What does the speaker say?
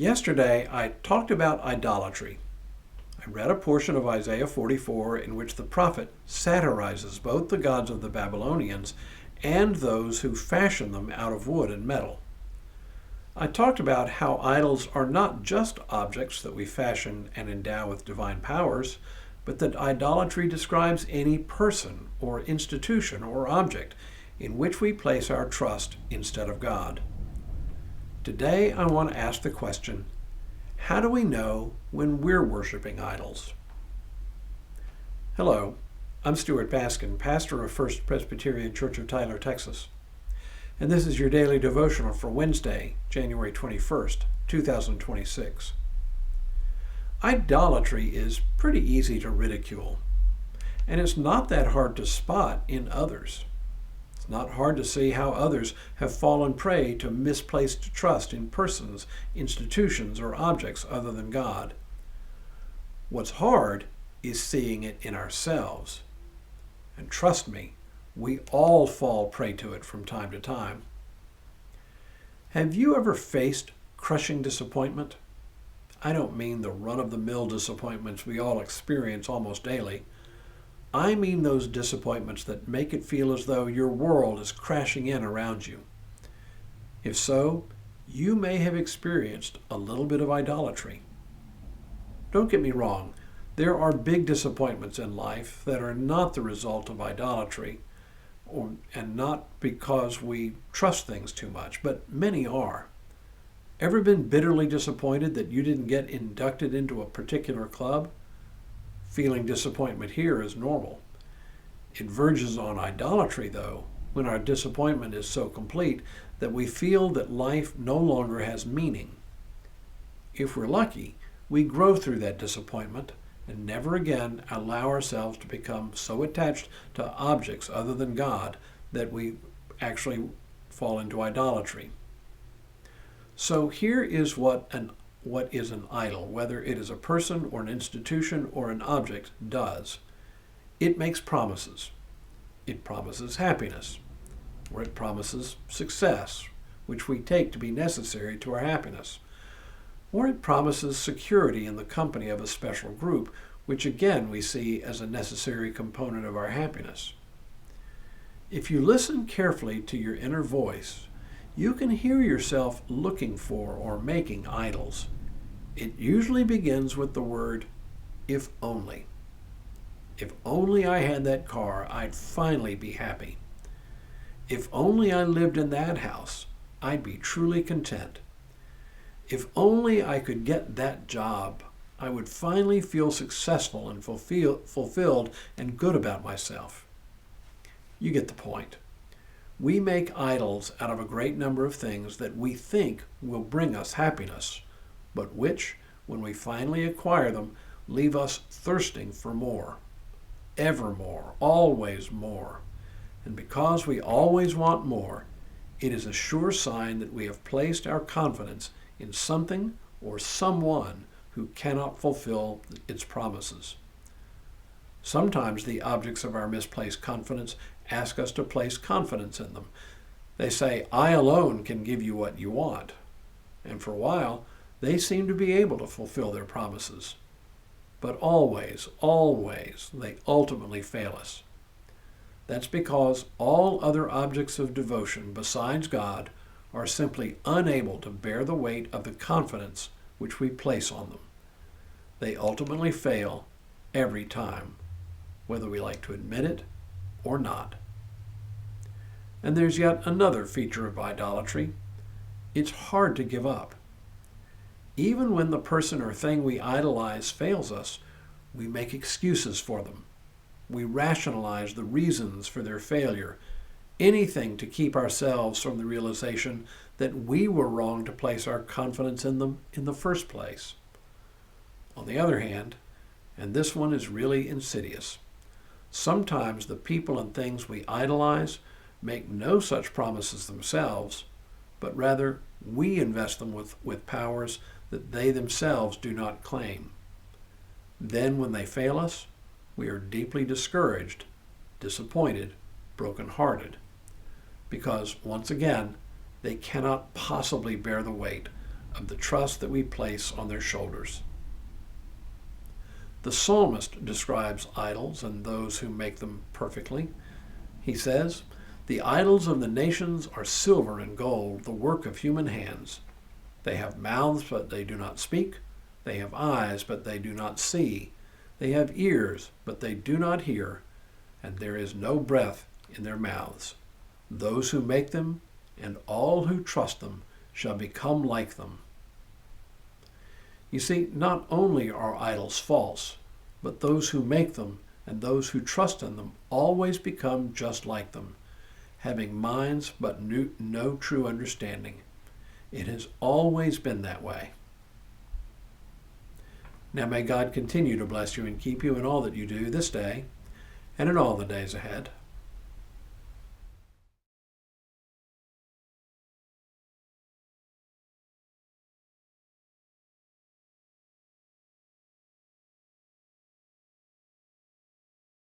Yesterday, I talked about idolatry. I read a portion of Isaiah 44 in which the prophet satirizes both the gods of the Babylonians and those who fashion them out of wood and metal. I talked about how idols are not just objects that we fashion and endow with divine powers, but that idolatry describes any person or institution or object in which we place our trust instead of God. Today I want to ask the question, how do we know when we're worshiping idols? Hello, I'm Stuart Baskin, pastor of First Presbyterian Church of Tyler, Texas. And this is your daily devotional for Wednesday, January 21st, 2026. Idolatry is pretty easy to ridicule, and it's not that hard to spot in others. It's not hard to see how others have fallen prey to misplaced trust in persons, institutions, or objects other than God. What's hard is seeing it in ourselves. And trust me, we all fall prey to it from time to time. Have you ever faced crushing disappointment? I don't mean the run-of-the-mill disappointments we all experience almost daily. I mean those disappointments that make it feel as though your world is crashing in around you. If so, you may have experienced a little bit of idolatry. Don't get me wrong, there are big disappointments in life that are not the result of idolatry, and not because we trust things too much, but many are. Ever been bitterly disappointed that you didn't get inducted into a particular club? Feeling disappointment here is normal. It verges on idolatry, though, when our disappointment is so complete that we feel that life no longer has meaning. If we're lucky, we grow through that disappointment and never again allow ourselves to become so attached to objects other than God that we actually fall into idolatry. So here is what is an idol, whether it is a person or an institution or an object, does. It makes promises. It promises happiness, or it promises success, which we take to be necessary to our happiness. Or it promises security in the company of a special group, which again we see as a necessary component of our happiness. If you listen carefully to your inner voice, you can hear yourself looking for or making idols. It usually begins with the word, if only. If only I had that car, I'd finally be happy. If only I lived in that house, I'd be truly content. If only I could get that job, I would finally feel successful and fulfilled and good about myself. You get the point. We make idols out of a great number of things that we think will bring us happiness, but which, when we finally acquire them, leave us thirsting for more. Ever more, always more. And because we always want more, it is a sure sign that we have placed our confidence in something or someone who cannot fulfill its promises. Sometimes the objects of our misplaced confidence ask us to place confidence in them. They say, I alone can give you what you want. And for a while, they seem to be able to fulfill their promises. But always, they ultimately fail us. That's because all other objects of devotion besides God are simply unable to bear the weight of the confidence which we place on them. They ultimately fail every time, whether we like to admit it or not. And there's yet another feature of idolatry. It's hard to give up. Even when the person or thing we idolize fails us, we make excuses for them. We rationalize the reasons for their failure, anything to keep ourselves from the realization that we were wrong to place our confidence in them in the first place. On the other hand, and this one is really insidious, sometimes the people and things we idolize make no such promises themselves, but rather we invest them with powers that they themselves do not claim. Then when they fail us, we are deeply discouraged, disappointed, brokenhearted, because once again, they cannot possibly bear the weight of the trust that we place on their shoulders. The psalmist describes idols and those who make them perfectly. He says, "The idols of the nations are silver and gold, the work of human hands. They have mouths, but they do not speak. They have eyes, but they do not see. They have ears, but they do not hear. And there is no breath in their mouths. Those who make them and all who trust them shall become like them." You see, not only are idols false, but those who make them and those who trust in them always become just like them, having minds but no true understanding. It has always been that way. Now may God continue to bless you and keep you in all that you do this day and in all the days ahead.